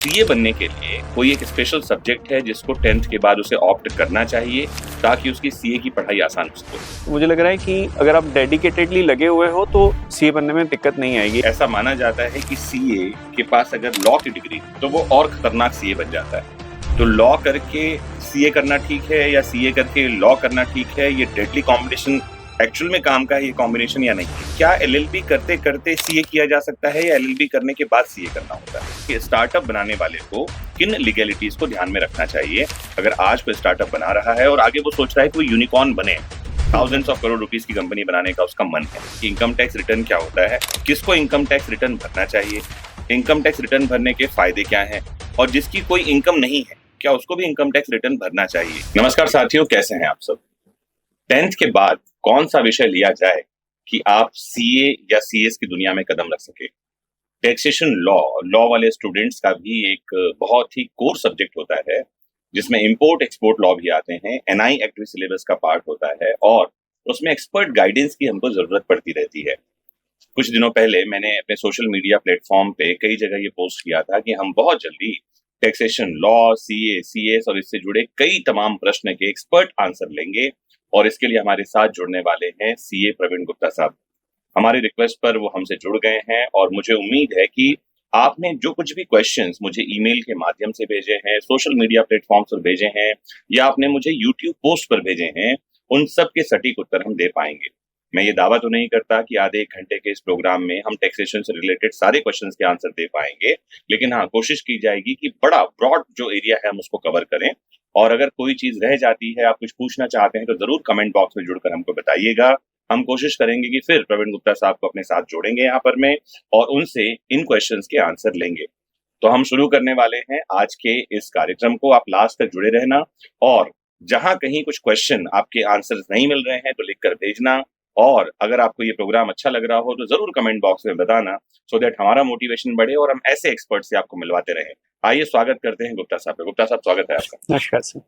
CA बनने के लिए कोई एक स्पेशल सब्जेक्ट है जिसको 10th के बाद उसे ऑप्ट करना चाहिए ताकि उसकी सीए की पढ़ाई आसान हो सके। मुझे लग रहा है कि अगर आप डेडिकेटेडली लगे हुए हो तो सीए बनने में दिक्कत नहीं आएगी। ऐसा माना जाता है कि सीए के पास अगर लॉ की डिग्री तो वो और खतरनाक सीए बन जाता है। तो लॉ करके सीए करना ठीक है या सीए करके लॉ करना ठीक है? ये डेडली कॉम्बिनेशन एक्चुअल में काम का है ये कॉम्बिनेशन या नहीं? क्या एलएलबी करते करते सीए किया जा सकता है या एलएलबी करने के बाद सीए करना होता है? कि स्टार्टअप बनाने वाले को किन लीगैलिटीज को ध्यान में रखना चाहिए अगर आज कोई स्टार्टअप बना रहा है और आगे वो सोच रहा है कि वो यूनिकॉर्न बने, थाउजेंड्स ऑफ करोड़ रुपीस की कंपनी बनाने का उसका मन है। इनकम टैक्स रिटर्न क्या होता है, किसको इनकम टैक्स रिटर्न भरना चाहिए, इनकम टैक्स रिटर्न भरने के फायदे क्या हैं, और जिसकी कोई इनकम नहीं है क्या उसको भी इनकम टैक्स रिटर्न भरना चाहिए। नमस्कार साथियों, कैसे हैं आप सब? 10th के बाद कौन सा विषय लिया जाए कि आप सीए या सीएस की दुनिया में कदम रख सके? टैक्सेशन लॉ वाले स्टूडेंट्स का भी एक बहुत ही कोर सब्जेक्ट होता है जिसमें इंपोर्ट एक्सपोर्ट लॉ भी आते हैं, एनआई एक्ट भी सिलेबस का पार्ट होता है और उसमें एक्सपर्ट गाइडेंस की हमको जरूरत पड़ती रहती है। कुछ दिनों पहले मैंने अपने सोशल मीडिया प्लेटफॉर्म पे कई जगह ये पोस्ट किया था कि हम बहुत जल्दी टैक्सेशन लॉ, सीए, सीएस और इससे जुड़े कई तमाम प्रश्न के एक्सपर्ट आंसर लेंगे और इसके लिए हमारे साथ जुड़ने वाले हैं सीए प्रवीण गुप्ता साहब। हमारी रिक्वेस्ट पर वो हमसे जुड़ गए हैं और मुझे उम्मीद है कि आपने जो कुछ भी क्वेश्चंस मुझे ईमेल के माध्यम से भेजे हैं, सोशल मीडिया प्लेटफॉर्म्स पर भेजे हैं या आपने मुझे यूट्यूब पोस्ट पर भेजे हैं, उन सब के सटीक उत्तर हम दे पाएंगे। मैं ये दावा तो नहीं करता कि आधे एक घंटे के इस प्रोग्राम में हम टैक्सेशन से रिलेटेड सारे क्वेश्चंस के आंसर दे पाएंगे, लेकिन हाँ, कोशिश की जाएगी कि बड़ा ब्रॉड जो एरिया है हम उसको कवर करें। और अगर कोई चीज रह जाती है, आप कुछ पूछना चाहते हैं तो जरूर कमेंट बॉक्स में जुड़कर हमको बताइएगा। हम कोशिश करेंगे कि फिर प्रवीण गुप्ता साहब को अपने साथ जोड़ेंगे यहाँ पर में और उनसे इन क्वेश्चंस के आंसर लेंगे। तो हम शुरू करने वाले हैं आज के इस कार्यक्रम को। आप लास्ट तक जुड़े रहना और जहां कहीं कुछ क्वेश्चन आपके आंसर्स नहीं मिल रहे हैं तो लिखकर भेजना, और अगर आपको ये प्रोग्राम अच्छा लग रहा हो तो जरूर कमेंट बॉक्स में बताना सो दैट हमारा मोटिवेशन बढ़े और हम ऐसे एक्सपर्ट से आपको मिलवाते रहें। आइए स्वागत करते हैं गुप्ता साहब का। गुप्ता साहब, स्वागत है आपका। नमस्कार सर।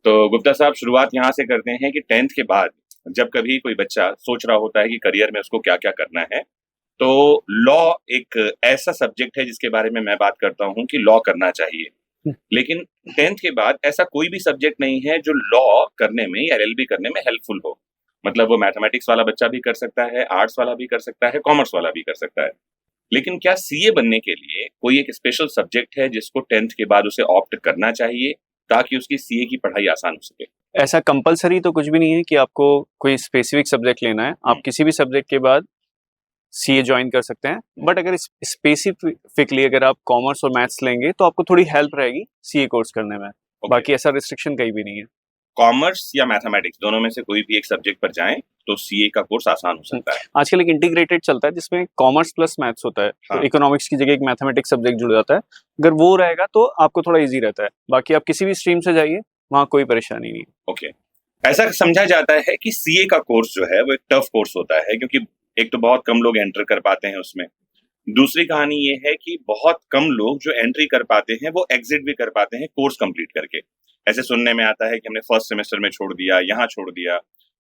तो गुप्ता साहब, शुरुआत यहाँ से करते हैं कि 10th के बाद जब कभी कोई बच्चा सोच रहा होता है कि करियर में उसको क्या क्या करना है, तो लॉ एक ऐसा सब्जेक्ट है जिसके बारे में मैं बात करता हूँ कि लॉ करना चाहिए। लेकिन 10th के बाद ऐसा कोई भी सब्जेक्ट नहीं है जो लॉ करने में या एलएलबी करने में हेल्पफुल हो। मतलब वो मैथमेटिक्स वाला बच्चा भी कर सकता है, आर्ट्स वाला भी कर सकता है, कॉमर्स वाला भी कर सकता है। लेकिन क्या सीए बनने के लिए कोई एक स्पेशल सब्जेक्ट है जिसको 10th के बाद उसे ऑप्ट करना चाहिए ताकि उसकी सीए की पढ़ाई आसान हो सके? ऐसा कंपलसरी तो कुछ भी नहीं है कि आपको कोई स्पेसिफिक सब्जेक्ट लेना है। आप किसी भी सब्जेक्ट के बाद सीए ज्वाइन कर सकते हैं, बट अगर स्पेसिफिकली अगर आप कॉमर्स और मैथ्स लेंगे तो आपको थोड़ी हेल्प रहेगी सीए कोर्स करने में। बाकी ऐसा रिस्ट्रिक्शन कहीं भी नहीं है। कॉमर्स या मैथमेटिक्स दोनों में से कोई भी एक सब्जेक्ट पर जाएं तो सीए का कोर्स आसान हो सकता है। आजकल एक इंटीग्रेटेड चलता है जिसमें कॉमर्स प्लस मैथ्स होता है। हाँ। तो इकोनॉमिक्स की जगह एक मैथमेटिक्स सब्जेक्ट जुड़ जाता है। अगर वो रहेगा तो आपको थोड़ा इजी रहता है। बाकी आप किसी भी स्ट्रीम से जाइए, वहाँ कोई परेशानी नहीं। ओके। ऐसा समझा जाता है कि सीए का कोर्स जो है वो एक टफ कोर्स होता है क्योंकि एक तो बहुत कम लोग एंटर कर पाते हैं उसमें। दूसरी कहानी ये है कि बहुत कम लोग जो एंट्री कर पाते हैं वो एग्जिट भी कर पाते हैं कोर्स कंप्लीट करके। ऐसे सुनने में आता है कि हमने फर्स्ट सेमेस्टर में छोड़ दिया, यहाँ छोड़ दिया,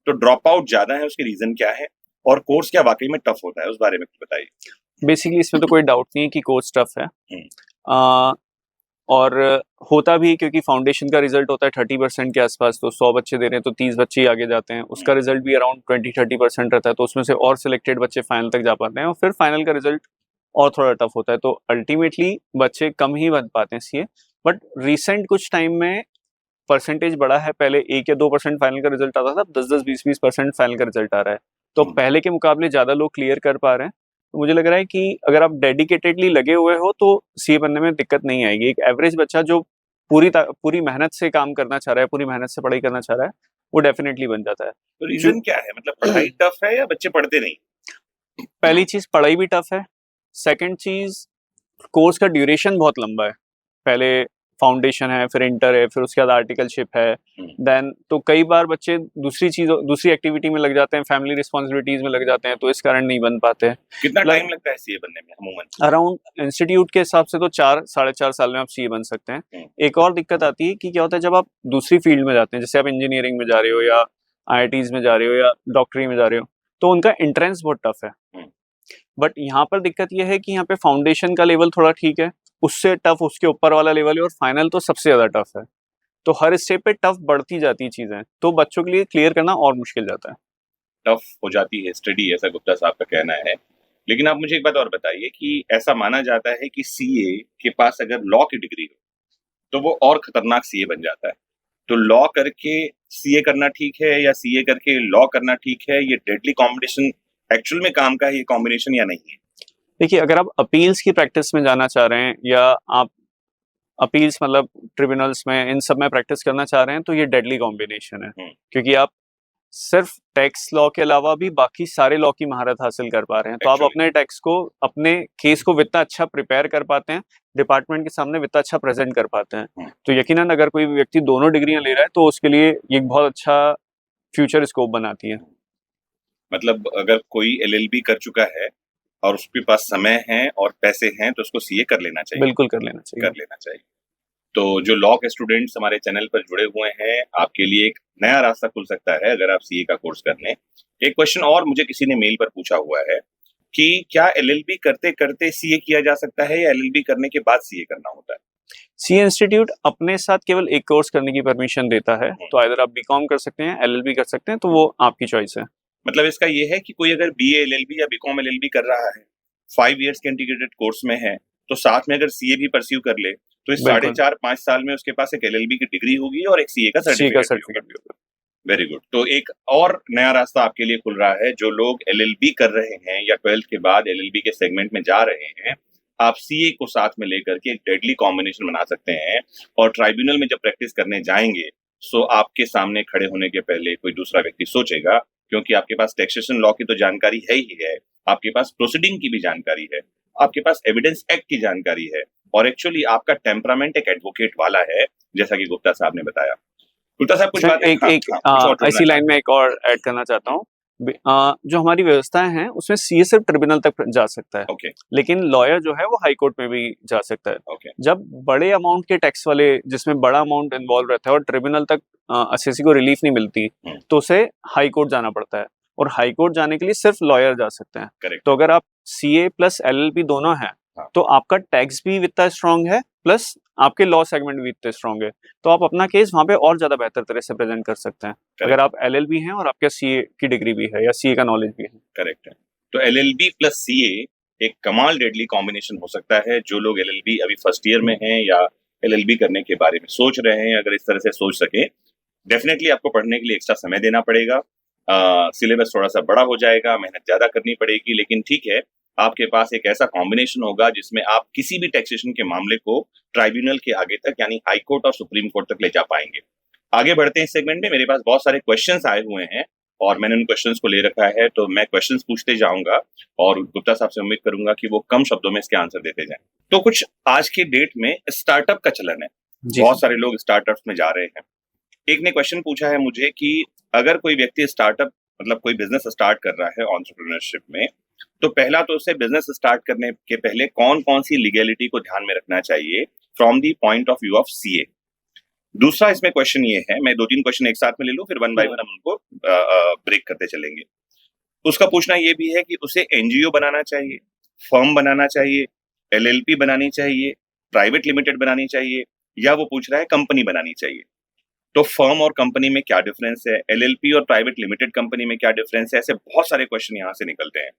तो ड्रॉप आउट ज्यादा है। उसकी रीजन क्या है और कोर्स क्या वाकई में टफ होता है, उस बारे में कुछ बताइए। बेसिकली इसमें तो कोई डाउट नहीं है कि कोर्स टफ है। और होता भी क्योंकि फाउंडेशन का रिजल्ट होता है 30% के आसपास। तो 100 बच्चे दे रहे हैं तो 30 बच्चे ही आगे जाते हैं। उसका रिजल्ट भी अराउंड 20-30% रहता है। तो उसमें से और सिलेक्टेड बच्चे फाइनल तक जा पाते हैं और फिर फाइनल का रिजल्ट और थोड़ा टफ होता है। तो अल्टीमेटली बच्चे कम ही बन पाते हैं सीए। बट रिसेंट कुछ टाइम में परसेंटेज बढ़ा है। पहले 1 या 2% फाइनल का रिजल्ट आता था, 10-10, 20-20% फाइनल का रिजल्ट आ रहा है। तो पहले के मुकाबले ज्यादा लोग क्लियर कर पा रहे हैं। तो मुझे लग रहा है कि अगर आप डेडिकेटेडली लगे हुए हो तो सीए बनने में दिक्कत नहीं आएगी। एक एवरेज बच्चा जो पूरी मेहनत से काम करना चाह रहा है, पूरी मेहनत से पढ़ाई करना चाह रहा है, वो डेफिनेटली बन जाता है। तो रीजन क्या है? मतलब पढ़ाई टफ है या बच्चे पढ़ते नहीं? पहली चीज पढ़ाई भी टफ है। सेकंड चीज कोर्स का ड्यूरेशन बहुत लंबा है। पहले फाउंडेशन है, फिर इंटर है, फिर उसके बाद आर्टिकलशिप है, देन तो कई बार बच्चे दूसरी एक्टिविटी में लग जाते हैं, फैमिली रिस्पॉन्सिबिलिटीज में लग जाते हैं, तो इस कारण नहीं बन पाते हैं। कितना टाइम लगता है सीए बनने में अमूमन? अराउंड इंस्टीट्यूट के हिसाब से तो 4-4.5 साल में आप सीए बन सकते हैं। एक और दिक्कत आती है कि क्या होता है जब आप दूसरी फील्ड में जाते हैं, जैसे आप इंजीनियरिंग में जा रहे हो या IITs में जा रहे हो या डॉक्टरी में जा रहे हो, तो उनका एंट्रेंस बहुत टफ है। बट यहाँ पर दिक्कत यह है कि यहाँ पे फाउंडेशन का लेवल थोड़ा ठीक है उससे टफ उसके ऊपर वाला लेवल है और फाइनल तो सबसे ज्यादा टफ है। तो हर स्टेप पे टफ बढ़ती जाती चीजें, तो बच्चों के लिए क्लियर करना और मुश्किल जाता है। टफ हो जाती है स्टडी, ऐसा गुप्ता साहब का कहना है। लेकिन आप मुझे एक बात और बताइए कि ऐसा माना जाता है कि सीए के पास अगर लॉ की डिग्री हो तो वो और खतरनाक सीए बन जाता है। तो लॉ करके सीए करना ठीक है या सीए करके लॉ करना ठीक है? ये डेडली कॉम्बिनेशन एक्चुअल में काम का है ये कॉम्बिनेशन या नहीं है? देखिए, अगर आप अपील्स की प्रैक्टिस में जाना चाह रहे हैं या आप अपील्स मतलब ट्रिब्यूनल्स में इन सब में प्रैक्टिस करना चाह रहे हैं तो ये डेडली कॉम्बिनेशन है, क्योंकि आप सिर्फ टैक्स लॉ के अलावा भी बाकी सारे लॉ की महारत हासिल कर पा रहे हैं। तो आप अपने टैक्स को, अपने केस को वित्ता अच्छा प्रिपेयर कर पाते हैं, डिपार्टमेंट के सामने वित्ता अच्छा प्रेजेंट कर पाते हैं। तो यकीनन अगर कोई व्यक्ति दोनों डिग्रियां ले रहा है तो उसके लिए ये एक बहुत अच्छा फ्यूचर स्कोप बनाती है। मतलब अगर कोई एलएलबी कर चुका है और उसके पास समय है और पैसे हैं तो उसको सीए कर लेना चाहिए। बिल्कुल कर लेना चाहिए। तो जो लॉ के स्टूडेंट्स हमारे चैनल पर जुड़े हुए हैं, आपके लिए एक नया रास्ता खुल सकता है अगर आप सीए का कोर्स कर लें। एक क्वेश्चन और मुझे किसी ने मेल पर पूछा हुआ है कि क्या एलएलबी करते करते सीए किया जा सकता है या एलएलबी करने के बाद सीए करना होता है? सीए इंस्टीट्यूट अपने साथ केवल एक कोर्स करने की परमिशन देता है, तो अगर आप बीकॉम कर सकते हैं, एलएलबी कर सकते हैं, तो वो आपकी चॉइस है। मतलब इसका ये है कि कोई अगर बीए एलएलबी या बीकॉम एलएलबी कर रहा है, 5 इयर्स के इंटीग्रेटेड कोर्स में है, तो साथ में अगर सीए भी परस्यू कर ले तो इस 4.5-5 साल में उसके पास एक एलएलबी की डिग्री होगी और एक सीए का सर्टिफिकेट भी होगा। Very good. तो एक और नया रास्ता आपके लिए खुल रहा है। जो लोग एलएलबी कर रहे हैं या 12th के बाद एलएलबी के सेगमेंट में जा रहे हैं, आप सीए को साथ में लेकर के एक डेडली कॉम्बिनेशन बना सकते हैं और ट्राइब्यूनल में जब प्रैक्टिस करने जाएंगे सो आपके सामने खड़े होने के पहले कोई दूसरा व्यक्ति सोचेगा, क्योंकि आपके पास टैक्सेशन लॉ की तो जानकारी है ही है, आपके पास प्रोसीडिंग की भी जानकारी है, आपके पास एविडेंस एक्ट की जानकारी है और एक्चुअली आपका टेम्परामेंट एक एडवोकेट वाला है, जैसा कि गुप्ता साहब ने बताया। गुप्ता साहब कुछ बात ऐसी लाइन में एक और ऐड करना चाहता हूँ। जो हमारी व्यवस्थाएं हैं उसमें सीए सिर्फ ट्रिब्यूनल तक जा सकता है, लेकिन लॉयर जो है वो हाई कोर्ट में भी जा सकता है। जब बड़े अमाउंट के टैक्स वाले, जिसमें बड़ा अमाउंट इन्वॉल्व रहता है और ट्रिब्यूनल तक असेसी को रिलीफ नहीं मिलती, तो उसे हाई कोर्ट जाना पड़ता है और हाई कोर्ट जाने के लिए सिर्फ लॉयर जा सकते हैं। तो अगर आप सीए प्लस एलएलबी दोनों हैं तो आपका टैक्स भी इतना स्ट्रांग है, प्लस आपके लॉ सेगमेंट भी इतने स्ट्रांग है, तो आप अपना केस वहां पे और ज्यादा बेहतर तरह से प्रेजेंट कर सकते हैं अगर आप एलएलबी हैं और आपके सीए की डिग्री भी है या सीए का नॉलेज भी है। करेक्ट है। तो एलएलबी प्लस सीए एक कमाल डेडली कॉम्बिनेशन हो सकता है। जो लोग एलएलबी अभी फर्स्ट ईयर में हैं या एलएलबी करने के बारे में सोच रहे हैं, अगर इस तरह से सोच सके, डेफिनेटली आपको पढ़ने के लिए एक्स्ट्रा समय देना पड़ेगा, सिलेबस थोड़ा सा बड़ा हो जाएगा, मेहनत ज्यादा करनी पड़ेगी, लेकिन ठीक है, आपके पास एक ऐसा कॉम्बिनेशन होगा जिसमें आप किसी भी टैक्सेशन के मामले को ट्राइब्यूनल के आगे तक यानी हाई कोर्ट और सुप्रीम कोर्ट तक ले जा पाएंगे। आगे बढ़ते हैं इस सेगमेंट में। मेरे पास बहुत सारे क्वेश्चंस आए हुए हैं और मैंने उन क्वेश्चंस को ले रखा है, तो मैं क्वेश्चंस पूछते जाऊंगा और गुप्ता साहब से उम्मीद करूंगा कि वो कम शब्दों में इसके आंसर देते जाएं। तो कुछ आज के डेट में स्टार्टअप का चलन है, बहुत सारे लोग स्टार्टअप्स में जा रहे हैं। एक ने क्वेश्चन पूछा है मुझे कि अगर कोई व्यक्ति स्टार्टअप मतलब कोई बिजनेस स्टार्ट कर रहा है एंटरप्रेन्योरशिप में, तो पहला तो उसे बिजनेस स्टार्ट करने के पहले कौन कौन सी लीगैलिटी को ध्यान में रखना चाहिए from the point of view of CA. दूसरा इसमें क्वेश्चन ये है, मैं 2-3 क्वेश्चन एक साथ में ले लूं, फिर वन बाय वन हम उनको ब्रेक करते चलेंगे। उसका पूछना ये भी है कि उसे एनजीओ बनाना चाहिए, फर्म बनाना चाहिए, एलएलपी बनानी चाहिए, प्राइवेट लिमिटेड बनानी चाहिए, या वो पूछ रहा है कंपनी बनानी चाहिए। तो फर्म और कंपनी में क्या डिफरेंस है, एलएलपी और प्राइवेट लिमिटेड कंपनी में क्या डिफरेंस है, ऐसे बहुत सारे क्वेश्चन यहाँ से निकलते हैं।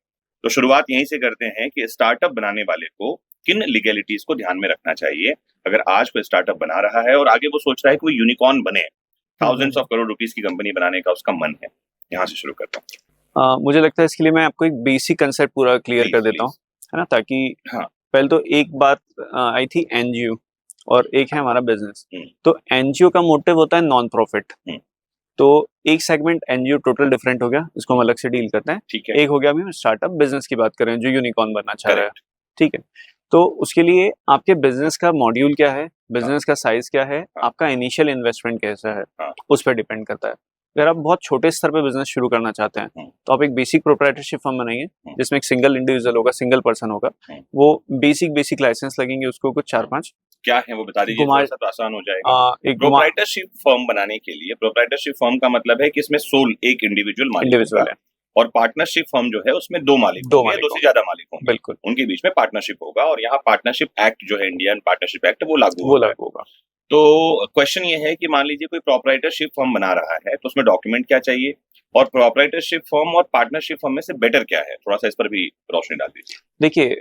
तो शुरुआत यहीं से करते हैं कि स्टार्टअप बनाने वाले को किन लीगैलिटीज को ध्यान में रखना चाहिए अगर आज कोई स्टार्टअप बना रहा है और आगे वो सोच रहा है कि वो यूनिकॉर्न बने, थाउजेंड्स ऑफ करोड़ रुपीस की कंपनी बनाने का उसका मन है। यहाँ से शुरू करता हूँ। मुझे लगता है इसके लिए मैं आपको एक बेसिक कंसेप्ट पूरा क्लियर कर देता हूँ, है ना, ताकि पहले तो एक बात आई थी एनजीओ और एक है हमारा बिजनेस। तो एनजीओ का मोटिव होता है नॉन प्रॉफिट, तो एक सेगमेंट एनजीओ टोटल डिफरेंट हो गया, इसको हम अलग से डील करते हैं। एक हो गया अभी स्टार्टअप बिजनेस की बात करें जो यूनिकॉर्न बनना चाह रहा है, ठीक है। तो उसके लिए आपके बिजनेस का मॉड्यूल क्या है, बिजनेस का साइज क्या है, आपका इनिशियल इन्वेस्टमेंट कैसा है, उस पर डिपेंड करता है। अगर आप बहुत छोटे स्तर पे बिजनेस शुरू करना चाहते हैं तो आप एक बेसिक प्रोप्राइटरशिप फर्म बनाइए जिसमें एक सिंगल इंडिविजुअल होगा, सिंगल पर्सन होगा, वो बेसिक लाइसेंस लगेंगे उसको कुछ 4-5। क्या है वो बता दीजिए, थोड़ा सा तो आसान हो जाएगा। एक प्रोप्राइटरशिप फर्म बनाने के लिए, प्रोप्राइटरशिप फर्म का मतलब है कि इसमें सोल एक इंडिविजुअल मालिक है, और पार्टनरशिप फर्म जो है उसमें दो मालिक दो होंगे, मालिक दो से होंगे। ज्यादा मालिक होंगे, बिल्कुल, उनके बीच में पार्टनरशिप होगा और यहाँ पार्टनरशिप एक्ट जो है, इंडियन पार्टनरशिप एक्ट, वो लागू वो होता है। लागू होगा। तो क्वेश्चन ये है कि मान लीजिए कोई प्रोप्राइटरशिप फर्म बना रहा है, तो उसमें डॉक्यूमेंट क्या चाहिए, और प्रोप्राइटरशिप फर्म और पार्टनरशिप फर्म में से बेटर क्या है, थोड़ा सा इस पर भी रोशनी डाल दीजिए। देखिए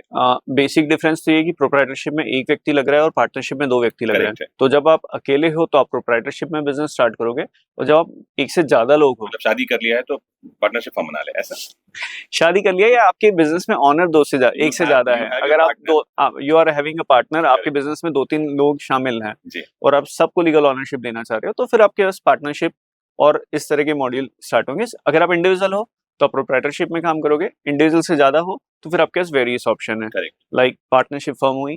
बेसिक डिफरेंस तो ये कि प्रोप्राइटरशिप में एक व्यक्ति लग रहा है और पार्टनरशिप में दो व्यक्ति लग रहे हैं। करेक्ट है, तो जब आप अकेले हो तो आप प्रोप्राइटरशिप में बिजनेस स्टार्ट करोगे, और जब आप एक से ज्यादा लोग हो, मतलब शादी कर लिया है तो पार्टनरशिप फर्म बना ले, ऐसा? शादी कर लिया या आपके बिजनेस में ऑनर दो से You एक से have- ज्यादा you है, have अगर your आप partner. You are having a partner, आपके Correct. बिजनेस में 2-3 लोग शामिल हैं जी, और आप सबको लीगल ऑनरशिप देना चाह रहे हो, तो फिर आपके पास पार्टनरशिप और इस तरह के मॉड्यूल स्टार्ट होंगे। अगर आप इंडिविजुअल हो तो आप प्रोप्राइटरशिप में काम करोगे, इंडिविजुअल से ज्यादा हो तो फिर आपके पास वेरियस ऑप्शन है, करेक्ट। लाइक पार्टनरशिप फर्म हुई,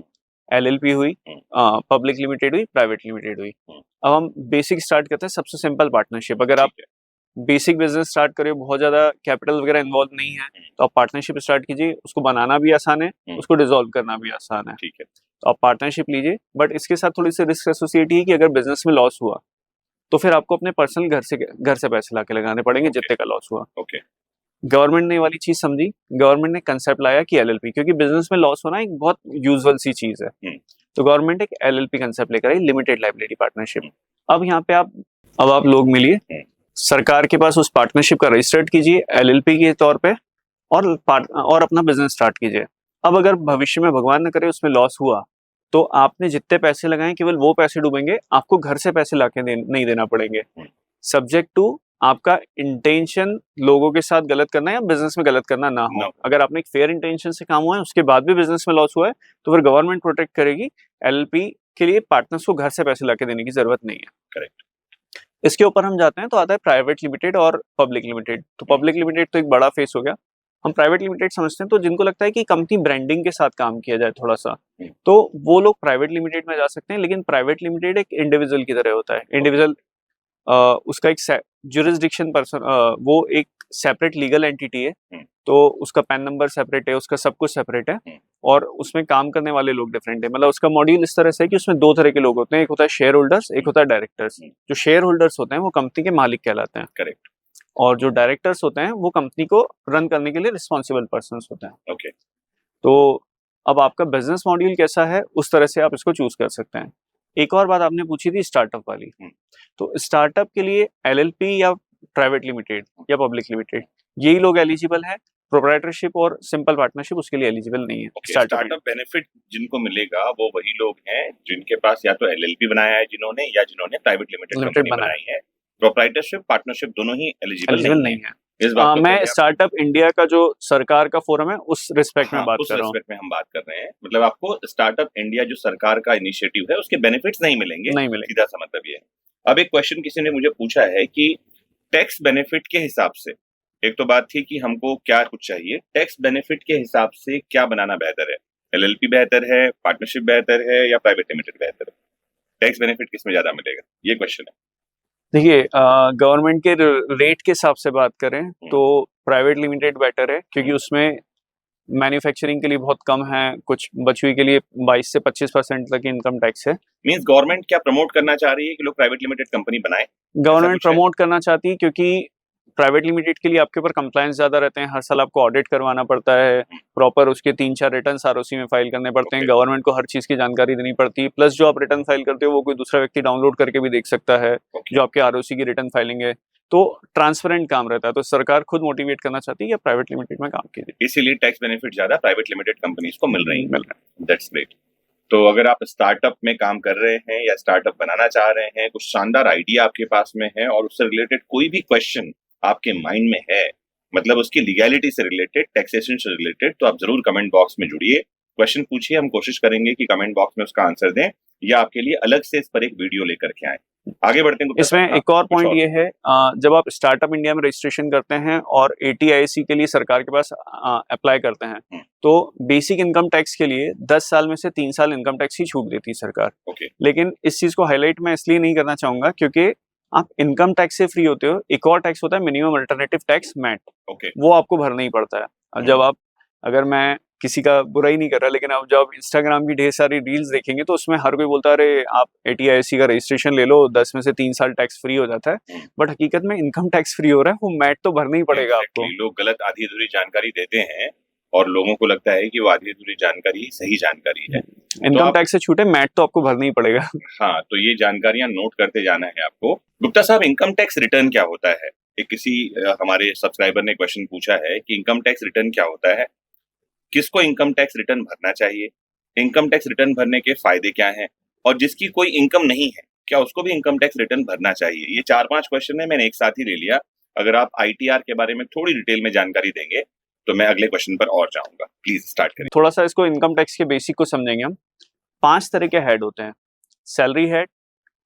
एलएलपी हुई, हम्म, पब्लिक लिमिटेड हुई, प्राइवेट लिमिटेड हुई। हम्म, अब हम बेसिक स्टार्ट करते हैं, सबसे सिंपल पार्टनरशिप। अगर आप ठीक है। बेसिक बिजनेस स्टार्ट करें, बहुत ज्यादा कैपिटल वगैरह इन्वॉल्व नहीं है, तो आप पार्टनरशिप स्टार्ट कीजिए। उसको बनाना भी आसान है, उसको डिसॉल्व करना भी आसान है, ठीक है। तो आप पार्टनरशिप लीजिए। बट इसके साथ थोड़ी सी रिस्क एसोसिएट है कि अगर बिजनेस में लॉस हुआ तो फिर आपको अपने पर्सनल घर से पैसे लाके लगाने पड़ेंगे, Okay. जितने का लॉस हुआ। ओके, गवर्नमेंट ने ये वाली चीज समझी, गवर्नमेंट ने कंसेप्ट लाया कि एलएलपी, क्योंकि बिजनेस में लॉस होना एक बहुत यूजुअल सी चीज है, तो गवर्नमेंट एक एलएलपी कंसेप्ट लेकर आई, लिमिटेड लायबिलिटी पार्टनरशिप। अब यहाँ पे आप लोग मिलिए, सरकार के पास उस पार्टनरशिप का रजिस्टर्ड कीजिए एलएलपी के तौर पे, और अपना बिजनेस स्टार्ट कीजिए। अब अगर भविष्य में भगवान न करे उसमें लॉस हुआ, तो आपने जितने पैसे लगाए केवल वो पैसे डूबेंगे, आपको घर से पैसे लाके नहीं देना पड़ेंगे, सब्जेक्ट टू आपका इंटेंशन लोगों के साथ गलत करना या बिजनेस में गलत करना ना हो। No. अगर आपने एक फेयर इंटेंशन से काम हुआ है, उसके बाद भी बिजनेस में लॉस हुआ है, तो फिर गवर्नमेंट प्रोटेक्ट करेगी। एलएलपी के लिए पार्टनर्स को घर से पैसे लाके देने की जरूरत नहीं है। करेक्ट। इसके ऊपर हम जाते हैं तो आता है प्राइवेट लिमिटेड और पब्लिक लिमिटेड। तो पब्लिक लिमिटेड तो एक बड़ा फेस हो गया। हम प्राइवेट लिमिटेड समझते हैं तो जिनको लगता है कि कंपनी ब्रांडिंग के साथ काम किया जाए थोड़ा सा, तो वो लोग प्राइवेट लिमिटेड में जा सकते हैं। लेकिन प्राइवेट लिमिटेड एक इंडिविजुअल की तरह होता है। इंडिविजुअल उसका एक जुरिस्डिक्शन पर्सन, वो एक सेपरेट लीगल एंटिटी है, तो उसका पैन नंबर सेपरेट है, उसका सब कुछ सेपरेट है, और उसमें काम करने वाले लोग डिफरेंट है। मतलब उसका मॉड्यूल इस तरह से है कि उसमें दो तरह के लोग होते हैं, एक होता है शेयर होल्डर्स, एक होता है डायरेक्टर्स। जो शेयर होल्डर्स होते हैं वो कंपनी के मालिक कहलाते हैं, करेक्ट। और जो डायरेक्टर्स होते हैं वो कंपनी को रन करने के लिए रिस्पॉन्सिबल पर्सन होते हैं। ओके। तो अब आपका बिजनेस मॉड्यूल कैसा है, उस तरह से आप इसको चूज कर सकते हैं। एक और बात आपने पूछी थी स्टार्टअप वाली, तो स्टार्टअप के लिए एलएलपी या प्राइवेट लिमिटेड या पब्लिक लिमिटेड, यही लोग एलिजिबल है। प्रोप्राइटरशिप और सिंपल पार्टनरशिप उसके लिए एलिजिबल नहीं है। स्टार्टअप बेनिफिट जिनको मिलेगा वो वही लोग हैं जिनके पास या तो एलएलपी बनाया है जिन्होंने, या जिन्होंने प्राइवेट लिमिटेड कंपनी बनाई है। प्रोप्राइटरशिप, पार्टनरशिप दोनों ही एलिजिबल नहीं है। इस बात मैं स्टार्टअप इंडिया का जो सरकार का फोरम है उस रिस्पेक्ट में बात कर रहा हूँ। उस रिस्पेक्ट में हम बात कर रहे हैं। मतलब आपको स्टार्टअप इंडिया जो सरकार का इनिशिएटिव है उसके बेनिफिट्स नहीं मिलेंगे, सीधा सा मतलब ये है। अब एक क्वेश्चन किसी ने मुझे पूछा है कि टैक्स बेनिफिट के हिसाब से, एक तो बात थी कि हमको क्या कुछ चाहिए, टैक्स बेनिफिट के हिसाब से क्या बनाना बेहतर है, एलएलपी बेहतर है, पार्टनरशिप बेहतर है, या प्राइवेट लिमिटेड बेहतर है? टैक्स बेनिफिट किसमें ज्यादा मिलेगा, ये क्वेश्चन है। देखिए गवर्नमेंट के रेट के हिसाब से बात करें तो प्राइवेट लिमिटेड बेटर है, क्योंकि उसमें मैन्युफैक्चरिंग के लिए बहुत कम है, कुछ बची हुई के लिए 22 से 25% तक इनकम टैक्स है। मींस गवर्नमेंट क्या प्रमोट करना चाह रही है कि लोग प्राइवेट लिमिटेड कंपनी बनाएं? गवर्नमेंट प्रमोट करना चाहती है, क्योंकि प्राइवेट लिमिटेड के लिए आपके ऊपर कंप्लायंस ज्यादा रहते हैं, हर साल आपको ऑडिट करवाना पड़ता है, प्रॉपर उसके 3-4 रिटर्न आरओसी में फाइल करने पड़ते हैं, गवर्नमेंट को हर चीज की जानकारी देनी पड़ती है, प्लस जो आप रिटर्न फाइल करते हो वो कोई दूसरा व्यक्ति डाउनलोड करके भी देख सकता है, जो आपके आरओसी की रिटर्न फाइलिंग है, तो ट्रांसपेरेंट काम रहता है। तो सरकार खुद मोटिवेट करना चाहती है कि प्राइवेट लिमिटेड में काम कीजिए, इसीलिए टैक्स बेनिफिट ज्यादा प्राइवेट लिमिटेड कंपनीज को मिल रही है। That's great. तो अगर आप स्टार्टअप में काम कर रहे हैं या स्टार्टअप बनाना चाह रहे हैं, कुछ शानदार आइडिया आपके पास में है और उससे रिलेटेड कोई भी क्वेश्चन आपके माइंड में है, मतलब उसकी लीगैलिटी से रिलेटेड, टैक्सेशन से रिलेटेड, तो आप जरूर कमेंट बॉक्स में जुड़िए, क्वेश्चन पूछिए। हम कोशिश करेंगे कि कमेंट बॉक्स में उसका आंसर दें या आपके लिए अलग से इस पर एक वीडियो लेकर के आए। आगे बढ़ते हैं। इसमें एक और पॉइंट ये है, जब आप स्टार्टअप इंडिया में रजिस्ट्रेशन करते हैं और ATIC के लिए सरकार के पास अप्लाई करते हैं, तो बेसिक इनकम टैक्स के लिए 10 साल में से 3 साल इनकम टैक्स की छूट देती है सरकार। लेकिन इस चीज को हाईलाइट मैं इसलिए नहीं करना चाहूंगा क्योंकि आप इनकम टैक्स से फ्री होते हो, एक और टैक्स होता है मिनिमम अल्टरनेटिव टैक्स, मैट, वो आपको भरना ही पड़ता है। जब आप, अगर मैं किसी का बुरा ही नहीं कर रहा, लेकिन अब जब इंस्टाग्राम की ढेर सारी रील्स देखेंगे तो उसमें हर कोई बोलता है अरे आप ATIC का रजिस्ट्रेशन ले लो, 10 में से 3 साल टैक्स फ्री हो जाता है। बट हकीकत में इनकम टैक्स फ्री हो रहा है, वो मैट तो भरना ही पड़ेगा आपको। लोग गलत आधी अधूरी जानकारी देते हैं और लोगों को लगता है कि वो आधी अधूरी जानकारी सही जानकारी है। इनकम टैक्स से छूटे, मैट तो आपको भरना ही पड़ेगा। हाँ, तो ये जानकारियां नोट करते जाना है आपको। गुप्ता साहब, इनकम टैक्स रिटर्न क्या होता है? एक किसी हमारे सब्सक्राइबर ने क्वेश्चन पूछा है कि इनकम टैक्स रिटर्न क्या होता है, किसको इनकम टैक्स रिटर्न भरना चाहिए, इनकम टैक्स रिटर्न भरने के फायदे क्या हैं, और जिसकी कोई इनकम नहीं है क्या उसको भी इनकम टैक्स रिटर्न भरना चाहिए? ये 4-5 क्वेश्चन है, मैंने एक साथ ही ले लिया। अगर आप ITR के बारे में थोड़ी डिटेल में जानकारी देंगे तो मैं अगले क्वेश्चन पर और जाऊंगा। प्लीज स्टार्ट करिए। थोड़ा सा इसको इनकम टैक्स के बेसिक को समझेंगे हम। 5 तरह के हेड होते हैं: सैलरी हेड,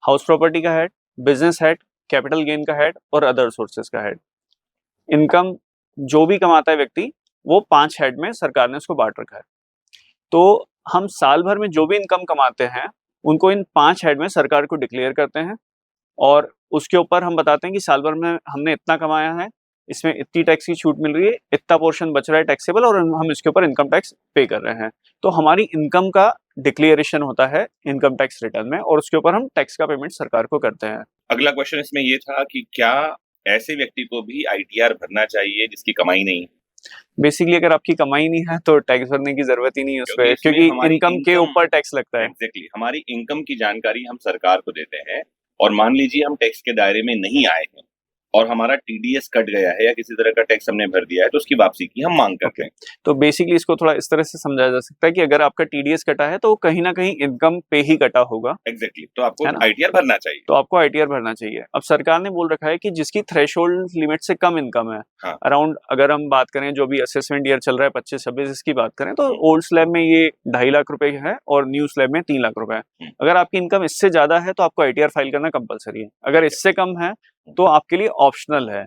हाउस प्रॉपर्टी का head, business head, capital gain का हेड और अदर सोर्सेज का हेड। इनकम जो भी कमाता है व्यक्ति, वो 5 हेड में सरकार ने उसको बांट रखा है। तो हम साल भर में जो भी इनकम कमाते हैं उनको इन 5 हेड में सरकार को डिक्लेयर करते हैं और उसके ऊपर हम बताते हैं कि साल भर में हमने इतना कमाया है, इसमें इतनी टैक्स की छूट मिल रही है, इतना पोर्शन बच रहा है टैक्सेबल और हम इसके ऊपर इनकम टैक्स पे कर रहे हैं। तो हमारी इनकम का डिक्लेरेशन होता है इनकम टैक्स रिटर्न में और उसके ऊपर हम टैक्स का पेमेंट सरकार को करते हैं। अगला क्वेश्चन इसमें ये था कि क्या ऐसे व्यक्ति को भी ITR भरना चाहिए जिसकी कमाई नहीं? बेसिकली अगर आपकी कमाई नहीं है तो टैक्स भरने की जरूरत ही नहीं है उस पर, क्योंकि इनकम के ऊपर टैक्स लगता है। एग्जैक्टली, हमारी इनकम की जानकारी हम सरकार को देते हैं और मान लीजिए हम टैक्स के दायरे में नहीं आए हैं और हमारा TDS कट गया है या किसी तरह का टैक्स हमने भर दिया है तो उसकी वापसी की हम मांग करते हैं। तो बेसिकली इसको थोड़ा इस तरह से समझाया जा सकता है कि अगर आपका TDS कटा है तो वो कहीं ना कहीं इनकम पे ही कटा होगा। एग्जैक्टली, तो आपको ITR भरना चाहिए। तो आपको ITR भरना चाहिए। अब सरकार ने बोल रखा है कि जिसकी थ्रेशोल्ड लिमिट से कम इनकम है, हाँ। अराउंड अगर हम बात करें जो भी असेसमेंट ईयर चल रहा है 25-26 इसकी बात करें तो ओल्ड स्लैब में ये 2.5 लाख रुपए है और न्यू स्लैब में 3 लाख रुपए है। अगर आपकी इनकम इससे ज्यादा है तो आपको ITR फाइल करना कंपलसरी है। अगर इससे कम है तो आपके लिए ऑप्शनल है।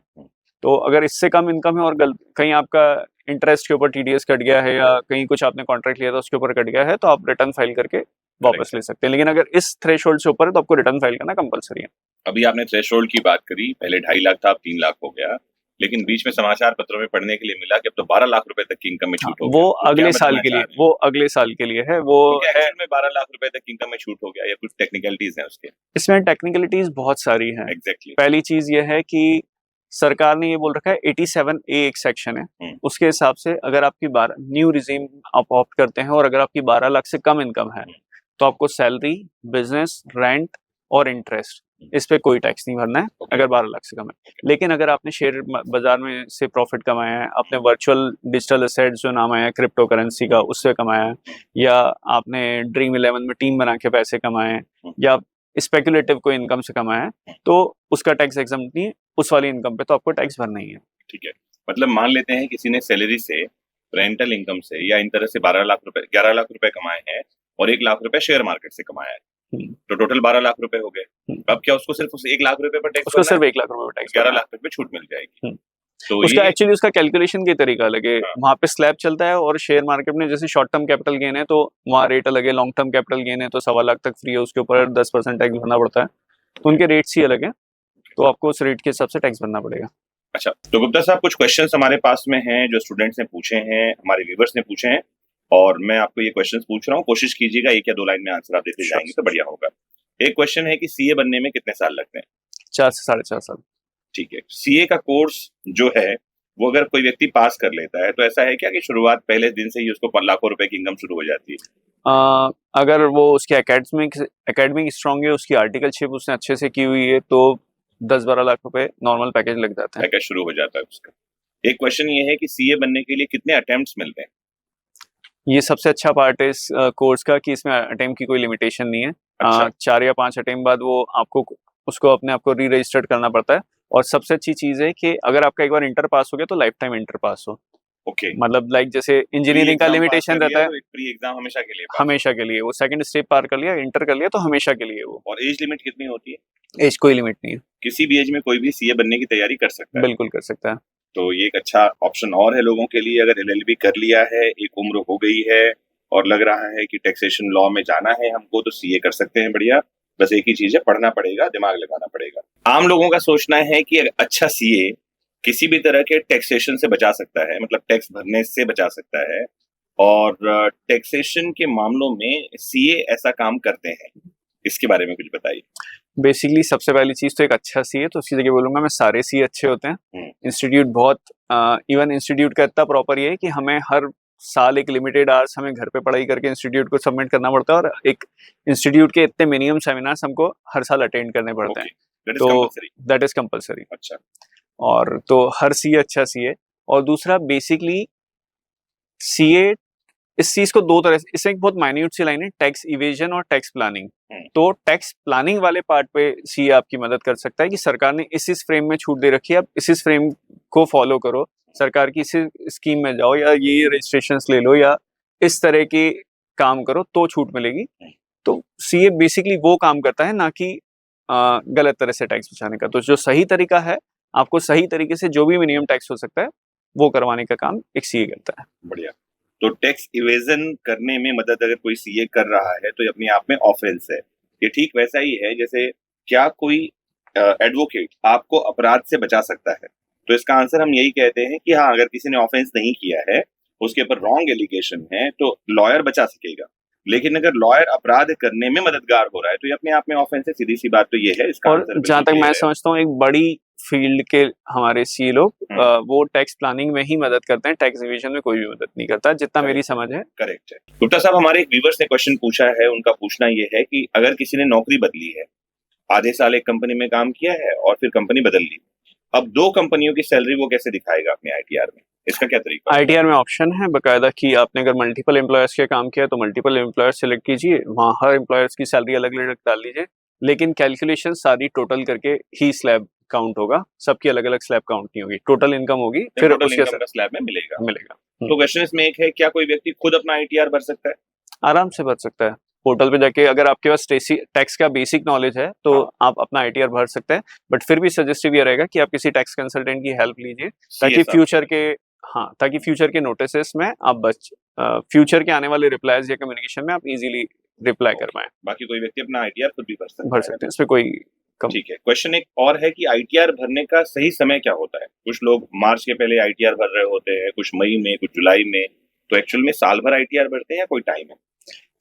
तो अगर इससे कम इनकम है और कहीं आपका इंटरेस्ट के ऊपर TDS कट गया है या कहीं कुछ आपने कॉन्ट्रैक्ट लिया था उसके ऊपर कट गया है तो आप रिटर्न फाइल करके वापस ले सकते हैं। लेकिन अगर इस थ्रेशोल्ड से ऊपर है तो आपको रिटर्न फाइल करना कंपलसरी है। अभी आपने थ्रेशोल्ड की बात करी, पहले 2.5 लाख था, अब 3 लाख हो गया, लेकिन बीच में समाचार पत्रों में पढ़ने के लिए मिला कि अब तो 12 लाख रुपए तक की इनकम में छूट हो गया। वो अगले साल के लिए, वो अगले साल के लिए है। वो एक्चुअल में 12 लाख रुपए तक की इनकम में छूट हो गया या कुछ टेक्निकलिटीज हैं उसके? इसमें टेक्निकलिटीज बहुत सारी हैं। एग्जैक्टली। पहली चीज ये है कि सरकार ने ये बोल रखा है 87A एक सेक्शन है, उसके हिसाब से अगर आपकी न्यू रिजीम आप ऑप्ट करते हैं और अगर आपकी 12 लाख से कम इनकम है तो आपको सैलरी, बिजनेस, रेंट और इंटरेस्ट इस पे कोई टैक्स नहीं भरना है अगर 12 लाख से कम है। लेकिन अगर आपने शेयर बाजार में से प्रॉफिट कमाया है, आपने वर्चुअल डिजिटल एसेट्स जो नाम आया है क्रिप्टो करेंसी का उससे कमाया है, या आपने ड्रीम 11 में टीम बना के पैसे कमाए हैं, या स्पेकुलेटिव कोई इनकम से कमाया है तो उसका टैक्स एग्जम्प्ट नहीं है। उस वाली इनकम पे तो आपको टैक्स भरना ही है। ठीक है, मतलब मान लेते हैं किसी ने सैलरी से, रेंटल इनकम से या इन तरह से 12 लाख रुपए 11 लाख रुपए कमाए हैं और 1 लाख रुपए शेयर मार्केट से कमाया है, तो टोटल 12 लाख रुपए हो गए। अब क्या उसको सिर्फ उस 1 लाख रुपए पर टैक्स? उसको सिर्फ 1 लाख रुपए पर टैक्स, 11 लाख रुपए छूट मिल जाएगी। तो उसका एक्चुअली उसका कैलकुलेशन के तरीका अलग है। वहाँ पे स्लैब चलता है और शेयर मार्केट में जैसे शॉर्ट टर्म कैपिटल गेन है तो वहाँ रेट अलग है, लॉन्ग टर्म कैपिटल गेन है तो 1.25 लाख तक फ्री है, उसके ऊपर 10% टैक्स भरना पड़ता है। तो उनके रेट्स ही अलग है, तो आपको उस रेट के हिसाब से टैक्स भरना पड़ेगा। अच्छा, तो गुप्ता साहब कुछ क्वेश्चंस हमारे पास में हैं जो स्टूडेंट्स ने पूछे हैं, हमारे व्यूअर्स ने पूछे हैं और मैं आपको ये क्वेश्चंस पूछ रहा हूँ, कोशिश कीजिएगा 1 या 2 लाइन में आंसर आप देते जाएंगे तो बढ़िया होगा। एक क्वेश्चन है कि CA बनने में कितने साल लगते हैं? 4 से 4.5 साल। ठीक है, CA का कोर्स जो है वो अगर कोई व्यक्ति पास कर लेता है तो ऐसा है क्या कि शुरुआत पहले दिन से ही उसको लाखों रुपए की इनकम शुरू हो जाती है? अगर वो उसके एकेडमिक स्ट्रॉन्ग है, उसकी आर्टिकलशिप उसने अच्छे से की हुई है तो 10-12 लाख रुपए नॉर्मल पैकेज लग जाता है, पैकेज शुरू हो जाता है उसका। एक क्वेश्चन ये है कि CA बनने के लिए कितने अटेम्प्ट्स मिलते हैं? ये सबसे अच्छा पार्ट है इस कोर्स का कि इसमें अटेम्प्ट की कोई लिमिटेशन नहीं है। अच्छा। 4 या 5 अटेम्प्ट बाद वो आपको उसको अपने आप को री रजिस्टर्ड करना पड़ता है। और सबसे अच्छी चीज है कि अगर आपका एक बार इंटर पास हो गया तो लाइफ टाइम इंटर पास हो। ओके, मतलब लाइक जैसे इंजीनियरिंग का लिमिटेशन रहता है, प्री एग्जाम हमेशा के लिए हमेशा के लिए। वो सेकंड स्टेप पार कर लिया, इंटर कर लिया तो हमेशा के लिए वो। और एज लिमिट कितनी होती है? एज कोई लिमिट नहीं है, किसी भी एज में कोई भी CA बनने की तैयारी कर सकता है। बिल्कुल कर सकता है। तो ये एक अच्छा ऑप्शन और है लोगों के लिए। अगर LLB कर लिया है, एक उम्र हो गई है और लग रहा है कि टैक्सेशन लॉ में जाना है हमको, तो CA कर सकते हैं। बढ़िया, बस एक ही चीज है, पढ़ना पड़ेगा, दिमाग लगाना पड़ेगा। आम लोगों का सोचना है कि अच्छा CA किसी भी तरह के टैक्सेशन से बचा सकता है, मतलब टैक्स भरने से बचा सकता है, और टैक्सेशन के मामलों में सीए ऐसा काम करते हैं, इसके बारे में कुछ बताइए। बेसिकली सबसे पहली चीज तो एक अच्छा सीए, तो उसकी जगह बोलूंगा मैं सारे सीए अच्छे होते हैं। इंस्टीट्यूट बहुत इवन इंस्टीट्यूट का इतना प्रॉपर ये है कि हमें हर साल एक लिमिटेड आवर्स हमें घर पे पढ़ाई करके इंस्टीट्यूट को सबमिट करना पड़ता है, और एक इंस्टीट्यूट के इतने मिनिमम सेमिनार्स हमको हर साल अटेंड करने पड़ते हैं। तो दैट इज कंपलसरी। अच्छा। और तो हर सीए अच्छा सीए। और दूसरा बेसिकली सीए इस चीज को दो तरह से, इसमें एक बहुत माइन्यूट सी लाइन है, टैक्स इवेजन और टैक्स प्लानिंग। तो टैक्स प्लानिंग वाले पार्ट पे सीए आपकी मदद कर सकता है कि सरकार ने इस फ्रेम में छूट दे रखी है, आप इस फ्रेम को फॉलो करो, सरकार की इसी स्कीम में जाओ, या ये रजिस्ट्रेशंस ले लो, या इस तरह के काम करो तो छूट मिलेगी। तो सीए बेसिकली वो काम करता है, ना कि गलत तरह से टैक्स बचाने का। तो जो सही तरीका है, आपको सही तरीके से जो भी मिनिमम टैक्स हो सकता है वो करवाने का काम एक सीए करता है। बढ़िया। तो टैक्स इवेजन करने में मदद अगर कोई सीए कर रहा है तो ये अपने आप में ऑफेंस है। ये ठीक वैसा ही है जैसे क्या कोई एडवोकेट आपको अपराध से बचा सकता है? तो इसका आंसर हम यही कहते हैं कि हाँ, अगर किसी ने ऑफेंस नहीं किया है, उसके ऊपर रॉन्ग एलिगेशन है, तो लॉयर बचा सकेगा। लेकिन अगर लॉयर अपराध करने में मददगार हो रहा है तो ये अपने आप में ऑफेंस है। सीधी सी बात तो ये है। इसका और जहां तक मैं समझता हूँ, एक बड़ी फील्ड के हमारे सी लोग वो टैक्स प्लानिंग में ही मदद करते हैं, टैक्स डिवीजन में कोई भी मदद नहीं करता, जितना मेरी समझ है। करेक्ट है। गुप्ता साहब, हमारे एक व्यूअर्स ने क्वेश्चन पूछा है, उनका पूछना ये है कि अगर किसी ने नौकरी बदली है, आधे साल एक कंपनी में काम किया है और फिर कंपनी बदल ली, अब दो कंपनियों की सैलरी वो कैसे दिखाएगा अपने आईटीआर में? इसका क्या तरीका? आईटीआर में ऑप्शन है बकायदा कि आपने अगर मल्टीपल एम्प्लॉयर्स के काम किया तो मल्टीपल एम्प्लॉयर्स सेलेक्ट कीजिए, वहाँ हर एम्प्लॉयर्स की सैलरी अलग अलग डाल लीजिए, लेकिन कैलकुलेशन सारी टोटल करके ही स्लैब काउंट होगा, सबकी अलग अलग स्लैब काउंट नहीं होगी, टोटल इनकम होगी, फिर उसके स्लैब में मिलेगा। तो क्वेश्चन इसमें एक है, क्या कोई व्यक्ति खुद अपना आईटीआर भर सकता है? आराम से भर सकता है। पोर्टल पे जाके अगर आपके पास टैक्स का बेसिक नॉलेज है तो आप अपना आईटीआर भर सकते हैं, बट फिर भी सजेस्टिव ये रहेगा कि आप किसी टैक्स कंसल्टेंट की हेल्प लीजिए, ताकि फ्यूचर के नोटिसेस में आप फ्यूचर के आने वाले रिप्लाईज या कम्युनिकेशन में आप इजीली रिप्लाई कर पाए। बाकी कोई व्यक्ति अपना आईटीआर खुद भी भर सकते हैं, इसमें कोई ठीक है। क्वेश्चन एक और है कि आईटीआर भरने का सही समय क्या होता है? कुछ लोग मार्च के पहले आईटीआर भर रहे होते हैं, कुछ मई में, कुछ जुलाई में। तो एक्चुअल में साल भर आईटीआर भरते हैं या कोई टाइम है?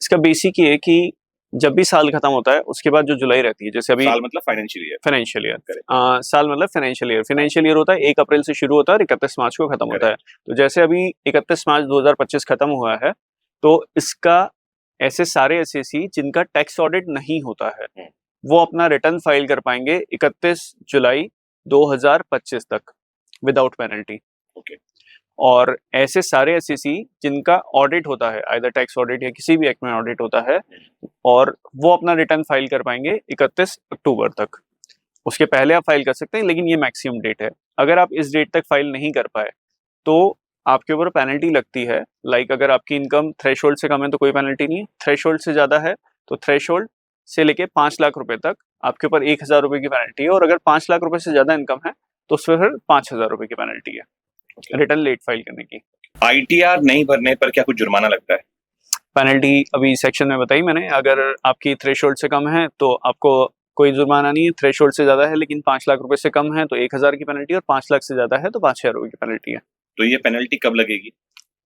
इसका बेसिक ये है कि जब भी साल खत्म होता है उसके बाद जो जुलाई रहती है, जैसे अभी साल मतलब फाइनेंशियल ईयर, साल मतलब फाइनेंशियल ईयर होता है, 1 अप्रैल से शुरू होता है और 31 मार्च को खत्म होता है। तो जैसे अभी 31 मार्च 2025 खत्म हुआ है, तो इसका ऐसे सारे एसएसी जिनका टैक्स ऑडिट नहीं होता है वो अपना रिटर्न फाइल कर पाएंगे 31 जुलाई 2025 तक विदाउट पेनल्टी। और ऐसे सारे एसएसी जिनका ऑडिट होता है, आइदर टैक्स ऑडिट या किसी भी एक्ट में ऑडिट होता है, और वो अपना रिटर्न फाइल कर पाएंगे 31 अक्टूबर तक। उसके पहले आप फाइल कर सकते हैं, लेकिन ये मैक्सिमम डेट है। अगर आप इस डेट तक फाइल नहीं कर पाए तो आपके ऊपर पेनल्टी लगती है। लाइक अगर आपकी इनकम थ्रेशोल्ड से कम है तो कोई पेनल्टी नहीं है, थ्रेशोल्ड से ज़्यादा है तो थ्रेशोल्ड से लेके 5 लाख रुपए तक आपके ऊपर 1000 रुपए की पेनल्टी है, और अगर 5 लाख रुपए से ज्यादा इनकम है तो उसमें फिर 5000 रुपए की पेनल्टी है रिटर्न लेट फाइल करने की। आईटीआर नहीं भरने पर क्या कुछ जुर्माना लगता है? पेनल्टी अभी सेक्शन में बताई मैंने, अगर आपकी थ्रेशोल्ड से कम है तो आपको कोई जुर्माना नहीं है, थ्रेशोल्ड से ज्यादा है लेकिन 5 लाख रुपए से कम है तो 1000 की पेनल्टी, और 5 लाख से ज्यादा है तो 5000 रुपए की पेनल्टी है। तो ये पेनल्टी कब लगेगी?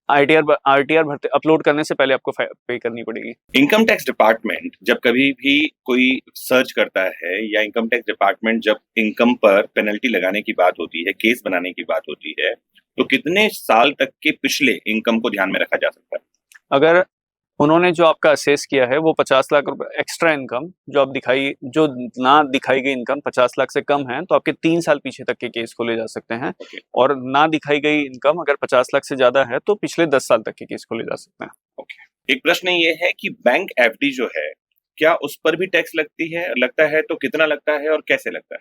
आईटीआर भरते अपलोड करने से पहले आपको पे करनी पड़ेगी। इनकम टैक्स डिपार्टमेंट जब कभी भी कोई सर्च करता है, या इनकम टैक्स डिपार्टमेंट जब इनकम पर पेनल्टी लगाने की बात होती है, केस बनाने की बात होती है, तो कितने साल तक के पिछले इनकम को ध्यान में रखा जा सकता है? अगर उन्होंने जो आपका असेस किया है वो 50 लाख रुपए एक्स्ट्रा इनकम जो ना दिखाई गई इनकम 50 लाख से कम है, तो आपके 3 साल पीछे तक के केस खोले जा सकते हैं। और ना दिखाई गई इनकम अगर 50 लाख से ज्यादा है तो पिछले 10 साल तक के केस खोले जा सकते हैं। एक प्रश्न ये है कि बैंक एफडी जो है, क्या उस पर भी टैक्स लगता है तो कितना लगता है और कैसे लगता है?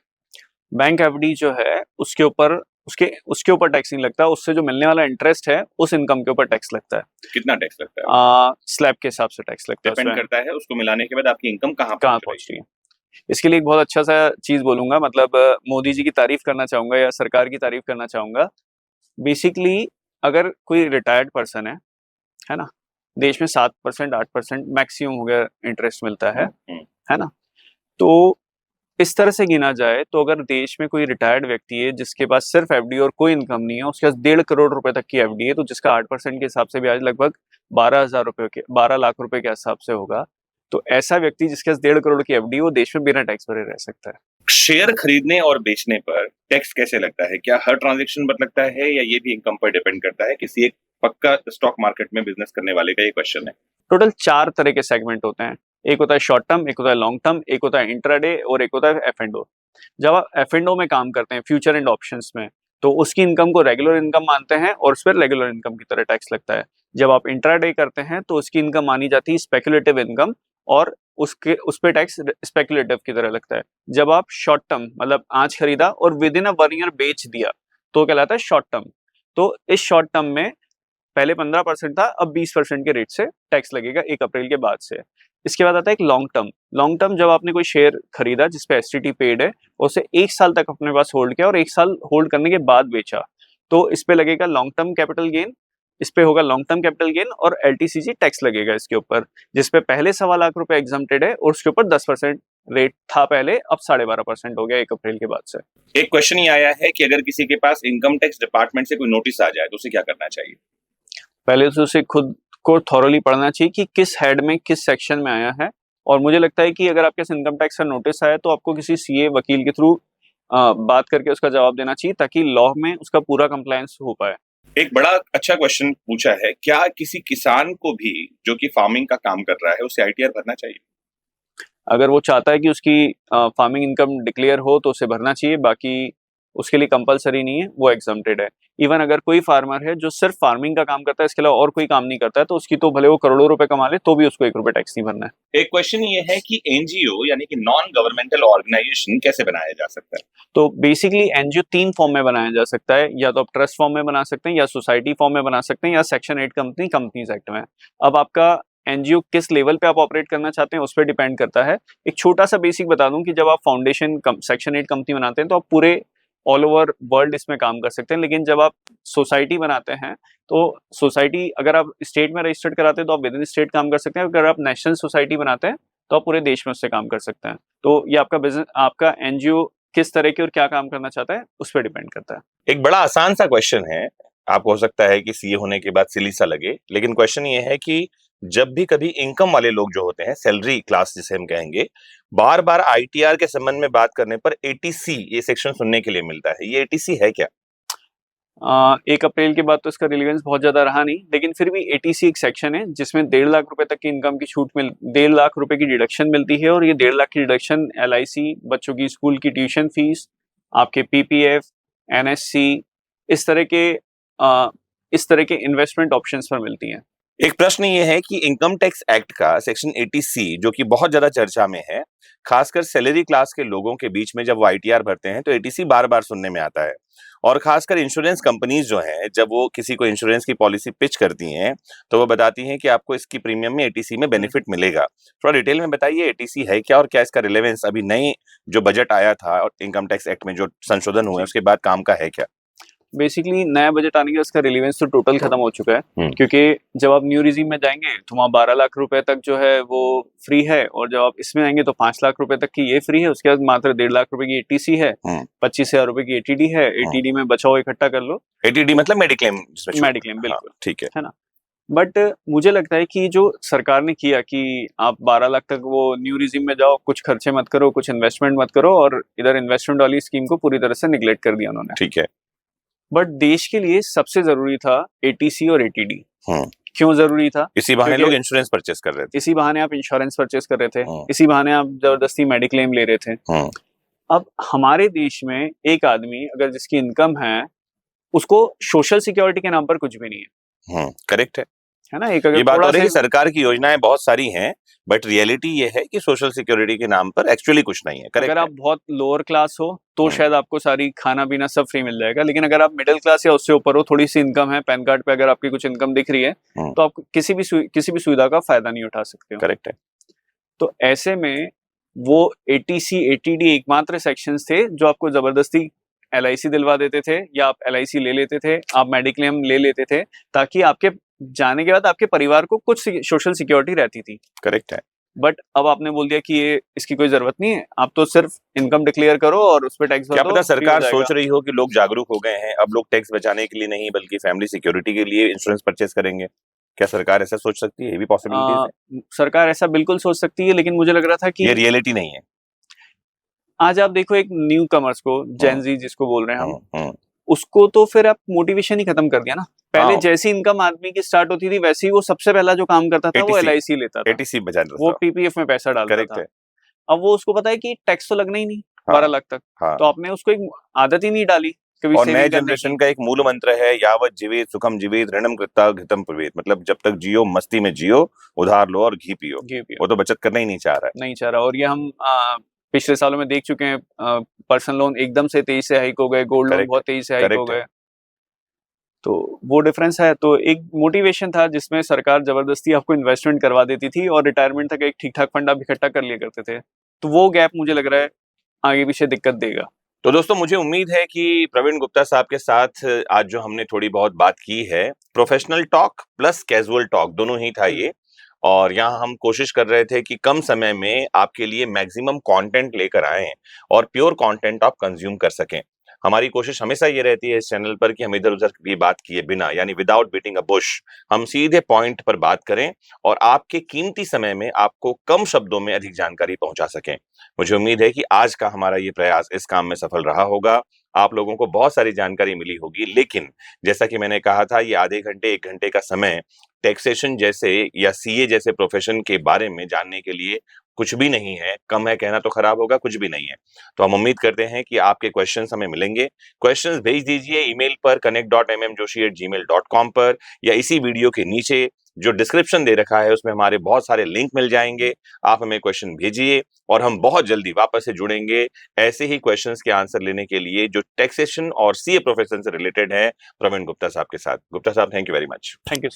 बैंक एफडी जो है उसके ऊपर टैक्स नहीं लगता, उससे जो मिलने वाला इंटरेस्ट है उस इनकम के ऊपर टैक्स लगता है। कितना टैक्स लगता है? स्लैब के हिसाब से टैक्स लगता है, डिपेंड करता है उसको मिलाने के बाद आपकी इनकम कहाँ पहुंच रही है। इसके लिए एक बहुत अच्छा सा चीज बोलूंगा, मतलब मोदी जी की तारीफ करना चाहूंगा या सरकार की तारीफ करना चाहूंगा। बेसिकली अगर कोई रिटायर्ड पर्सन है ना, देश में 7% 8% मैक्सिमम हो गया इंटरेस्ट मिलता है ना, तो इस तरह से गिना जाए तो अगर देश में कोई रिटायर्ड व्यक्ति है जिसके पास सिर्फ एफडी और कोई इनकम नहीं है, उसके पास 1.5 करोड़ रुपए तक की एफडी है, तो जिसका 8% के हिसाब से ब्याज लगभग 12 लाख रुपए के हिसाब से होगा, तो ऐसा व्यक्ति जिसके पास 1.5 करोड़ की एफडी वो देश में बिना टैक्स भरे रह सकता है। शेयर खरीदने और बेचने पर टैक्स कैसे लगता है? क्या हर ट्रांजैक्शन पर लगता है या ये भी इनकम पर डिपेंड करता है? किसी एक पक्का स्टॉक मार्केट में बिजनेस करने वाले का ये क्वेश्चन है। टोटल 4 तरह के सेगमेंट होते हैं। एक होता है शॉर्ट टर्म, एक होता है लॉन्ग टर्म, एक होता है इंट्राडे और एक होता है एफ&ओ। जब आप एफ&ओ में काम करते हैं फ्यूचर एंड ऑप्शंस में, तो उसकी इनकम को रेगुलर इनकम मानते हैं और उस पर रेगुलर इनकम की तरह टैक्स लगता है। जब आप इंट्राडे करते हैं तो उसकी इनकम मानी जाती है स्पेकुलेटिव इनकम और उस पे टैक्स स्पेकुलेटिव की तरह लगता है। जब आप शॉर्ट टर्म मतलब आज खरीदा और विद इन अ 1 ईयर बेच दिया तो कहलाता है शॉर्ट टर्म। तो इस शॉर्ट टर्म में पहले 15% था, अब 20% के रेट से टैक्स लगेगा 1 अप्रैल के बाद से। इसके बाद आता है एक लॉन्ग टर्म। लॉन्ग टर्म जब आपने कोई शेयर खरीदा जिस पे एसटीटी पेड है, उसे 1 साल तक अपने पास होल्ड किया और 1 साल होल्ड करने के बाद बेचा, तो इस पे लगेगा लॉन्ग टर्म कैपिटल गेन, इस पे होगा लॉन्ग टर्म कैपिटल गेन और एलटीसीजी टैक्स लगेगा इसके ऊपर, जिस पे पहले 1.25 लाख रुपए एग्जम्प्टेड है और उसके ऊपर 10% रेट था पहले, अब 12.5% हो गया 1 अप्रैल के बाद से। एक क्वेश्चन ये आया है कि अगर किसी के पास इनकम टैक्स डिपार्टमेंट से कोई नोटिस आ जाए तो उसे क्या करना चाहिए? पहले तो उसे खुद को थॉरोली पढ़ना चाहिए कि किस हेड में किस सेक्शन में आया है, और मुझे लगता है कि अगर आपके पास इनकम टैक्स का नोटिस आया तो आपको किसी सीए वकील के थ्रू बात करके उसका जवाब देना चाहिए ताकि लॉ में उसका पूरा कंप्लायंस हो पाए। एक बड़ा अच्छा क्वेश्चन पूछा है, क्या किसी किसान को भी जो कि फार्मिंग का काम कर रहा है उसे आईटीआर भरना चाहिए? अगर वो चाहता है कि उसकी फार्मिंग इनकम डिक्लेयर हो तो उसे भरना चाहिए, बाकी उसके लिए कंपलसरी नहीं है, वो एग्जम्प्टेड है। इवन अगर कोई फार्मर है जो सिर्फ फार्मिंग का काम करता है, इसके अलावा और कोई काम नहीं करता है, तो उसकी तो भले वो करोड़ों रुपए कमा ले तो भी उसको 1 रुपए टैक्स नहीं भरना है। एक क्वेश्चन ये है कि एनजीओ यानी कि नॉन गवर्नमेंटल ऑर्गेनाइजेशन कैसे बनाया जा सकता है? तो बेसिकली एनजीओ 3 फॉर्म में बनाया जा सकता है, या तो आप ट्रस्ट फॉर्म में बना सकते हैं, या सोसाइटी फॉर्म में बना सकते हैं, या सेक्शन 8 कंपनीज एक्ट में। अब आपका एनजीओ किस लेवल पे आप ऑपरेट करना चाहते हैं उस पर डिपेंड करता है। एक छोटा सा बेसिक बता दूं कि जब आप फाउंडेशन सेक्शन 8 कंपनी बनाते हैं तो आप पूरे ऑल ओवर वर्ल्ड इसमें काम कर सकते हैं, लेकिन जब आप सोसाइटी बनाते हैं तो सोसाइटी अगर आप स्टेट में रजिस्टर्ड कराते हैं तो आप विद इन स्टेट काम कर सकते हैं, अगर आप नेशनल सोसाइटी बनाते हैं तो आप पूरे देश में उससे काम कर सकते हैं। तो ये आपका बिजनेस, आपका एनजीओ किस तरह की और क्या काम करना चाहता है उस पर डिपेंड करता है। एक बड़ा आसान सा क्वेश्चन है, आपको हो सकता है कि सीए होने के बाद सिली सा लगे, लेकिन क्वेश्चन ये है कि जब भी कभी इनकम वाले लोग जो होते हैं, सैलरी क्लास जिसे हम कहेंगे, बार बार आईटीआर के संबंध में बात करने पर एटीसी ये सेक्शन सुनने के लिए मिलता है। ये एटीसी है क्या? 1 अप्रैल के बाद तो इसका रिलेवेंस बहुत ज्यादा रहा नहीं, लेकिन फिर भी एटीसी एक सेक्शन है जिसमें 1.5 लाख रुपए तक की इनकम की छूट 1.5 लाख रुपए की डिडक्शन मिलती है, और ये 1.5 लाख की डिडक्शन एलआईसी, बच्चों की स्कूल की ट्यूशन फीस, आपके पीपीएफ, एनएससी, इस तरह के इन्वेस्टमेंट ऑप्शंस पर मिलती हैं। एक प्रश्न ये है कि इनकम टैक्स एक्ट का सेक्शन 80C जो कि बहुत ज्यादा चर्चा में है, खासकर सैलरी क्लास के लोगों के बीच में जब वो आईटीआर भरते हैं तो एटीसी बार बार सुनने में आता है, और खासकर इंश्योरेंस कंपनीज जो हैं जब वो किसी को इंश्योरेंस की पॉलिसी पिच करती हैं तो वो बताती हैं कि आपको इसकी प्रीमियम में एटीसी में बेनिफिट मिलेगा। थोड़ा डिटेल में बताइए एटीसी है क्या और क्या इसका रिलेवेंस अभी नए जो बजट आया था और इनकम टैक्स एक्ट में जो संशोधन हुए उसके बाद काम का है क्या? बेसिकली नया बजट आने के उसका रिलेवेंस तो टोटल खत्म हो चुका है, क्योंकि जब आप न्यू रिजीम में जाएंगे तो वहाँ 12 लाख रुपए तक जो है वो फ्री है, और जब आप इसमें आएंगे तो 5 लाख रुपए तक की ये फ्री है, उसके बाद मात्र 1.5 लाख रुपए की एटीसी है, 25,000 रुपए की एटीडी है। एटीडी में बचाओ इकट्ठा कर लो। एटीडी मतलब मेडिक्लेम? मेडिक्लेम, बिल्कुल ठीक है ना। बट मुझे लगता है कि जो सरकार ने किया कि आप 12 लाख तक वो न्यू रिजीम में जाओ, कुछ खर्चे मत करो, कुछ इन्वेस्टमेंट मत करो, और इधर इन्वेस्टमेंट वाली स्कीम को पूरी तरह से निगलेक्ट कर दिया उन्होंने। ठीक है। बट देश के लिए सबसे जरूरी था एटीसी और एटीडी। क्यों जरूरी था? इसी बहाने लोग इंश्योरेंस परचेस कर रहे थे, इसी बहाने आप इंश्योरेंस परचेस कर रहे थे, इसी बहाने आप जबरदस्ती मेडिक्लेम ले रहे थे। अब हमारे देश में एक आदमी अगर जिसकी इनकम है उसको सोशल सिक्योरिटी के नाम पर कुछ भी नहीं है। करेक्ट है ना। एक अगर ये बात हो रही है कि सरकार की योजनाएं बहुत सारी हैं, बट रियलिटी ये है कि सोशल सिक्योरिटी के नाम पर एक्चुअली कुछ नहीं है। अगर आप बहुत लोअर क्लास हो तो शायद आपको सारी खाना पीना सब फ्री मिल जाएगा, लेकिन अगर आप मिडिल क्लास या उससे ऊपर हो, थोड़ी सी इनकम है, पैन कार्ड पे अगर आपकी कुछ इनकम दिख रही है तो आप किसी भी सुविधा का फायदा नहीं उठा सकते हो। करेक्ट है। तो ऐसे में वो एटीसी एटीडी एकमात्र सेक्शंस थे जो आपको जबरदस्ती एलआईसी दिलवा देते थे, या आप एलआईसी ले लेते थे, आप मेडिक्लेम ले लेते थे, ताकि आपके जाने के बाद आपके परिवार को कुछ सोशल सिक्योरिटी रहती थी। करेक्ट है। बट अब आपने बोल दिया कि ये इसकी कोई जरूरत नहीं है, आप तो सिर्फ इनकम डिक्लेयर करो और उस पर टैक्स भर दो। क्या पता सरकार सोच रही हो कि लोग जागरूक हो गए हैं, अब लोग टैक्स बचाने के लिए नहीं बल्कि फैमिली सिक्योरिटी के लिए इंश्योरेंस परचेस करेंगे। क्या सरकार ऐसा सोच सकती है? ये भी पॉसिबिलिटी है? सरकार ऐसा बिल्कुल सोच सकती है, लेकिन मुझे लग रहा था कि ये रियलिटी नहीं है। आज आप देखो एक न्यू कमर्स को, जेन जी जिसको बोल रहे हैं हम, उसको तो फिर आप मोटिवेशन ही खत्म कर दिया ना। पहले जैसी इनकम आदमी की स्टार्ट होती थी वैसे ही वो सबसे पहला जो काम करता था वो LIC लेता था, ATC बजाता वो PPF में पैसा डालता था। अब वो उसको पता है कि टैक्स तो लगना ही नहीं 12 लाख तक, तो आपने उसको एक आदत ही नहीं डाली कभी। और नए जनरेशन का एक मूल मंत्र है, यावत जीवित सुखम जीवित ऋणम कृता घृतम पीबेत, मतलब जब तक जियो मस्ती में जियो, उधार लो और घी पियो। वो तो बचत करना ही नहीं चाह रहा है। और ये हम पिछले सालों में देख चुके हैं, पर्सनल लोन एकदम से तेजी से हाइक हो गए, गोल्ड लोन बहुत तेजी से हाइक हो गए, तो वो डिफरेंस है। तो एक मोटिवेशन था जिसमें सरकार जबरदस्ती आपको इन्वेस्टमेंट करवा देती थी और रिटायरमेंट तक एक ठीक ठाक फंड आप इकट्ठा कर लिया करते थे। तो वो गैप मुझे लग रहा है आगे पीछे दिक्कत देगा। तो दोस्तों मुझे उम्मीद है कि प्रवीण गुप्ता साहब के साथ आज जो हमने थोड़ी बहुत बात की है, professional talk plus casual talk दोनों ही था ये, और यहाँ हम कोशिश कर रहे थे कि कम समय में आपके लिए मैक्सिमम कंटेंट लेकर आएं और प्योर कंटेंट आप कंज्यूम कर सकें। हमारी कोशिश हमेशा ये रहती है इस चैनल पर कि हम इधर उधर की बात किए बिना, यानी विदाउट बीटिंग अ बुश, हम सीधे पॉइंट पर बात करें और आपके कीमती समय में आपको कम शब्दों में अधिक जानकारी पहुंचा सकें। मुझे उम्मीद है कि आज का हमारा ये प्रयास इस काम में सफल रहा होगा। आप लोगों को बहुत सारी जानकारी मिली होगी, लेकिन जैसा कि मैंने कहा था, ये आधे घंटे 1 घंटे का समय टैक्सेशन जैसे या CA जैसे प्रोफेशन के बारे में जानने के लिए कुछ भी नहीं है। कम है कहना तो खराब होगा, कुछ भी नहीं है। तो हम उम्मीद करते हैं कि आपके क्वेश्चंस हमें मिलेंगे। क्वेश्चंस भेज दीजिए ईमेल पर connect.mmjoshi@gmail.com पर, या इसी वीडियो के नीचे जो डिस्क्रिप्शन दे रखा है उसमें हमारे बहुत सारे लिंक मिल जाएंगे। आप हमें क्वेश्चन भेजिए और हम बहुत जल्दी वापस से जुड़ेंगे ऐसे ही क्वेश्चंस के आंसर लेने के लिए जो टैक्सेशन और CA प्रोफेशन से रिलेटेड है, प्रवीण गुप्ता साहब के साथ। गुप्ता साहब, thank you very much. Thank you.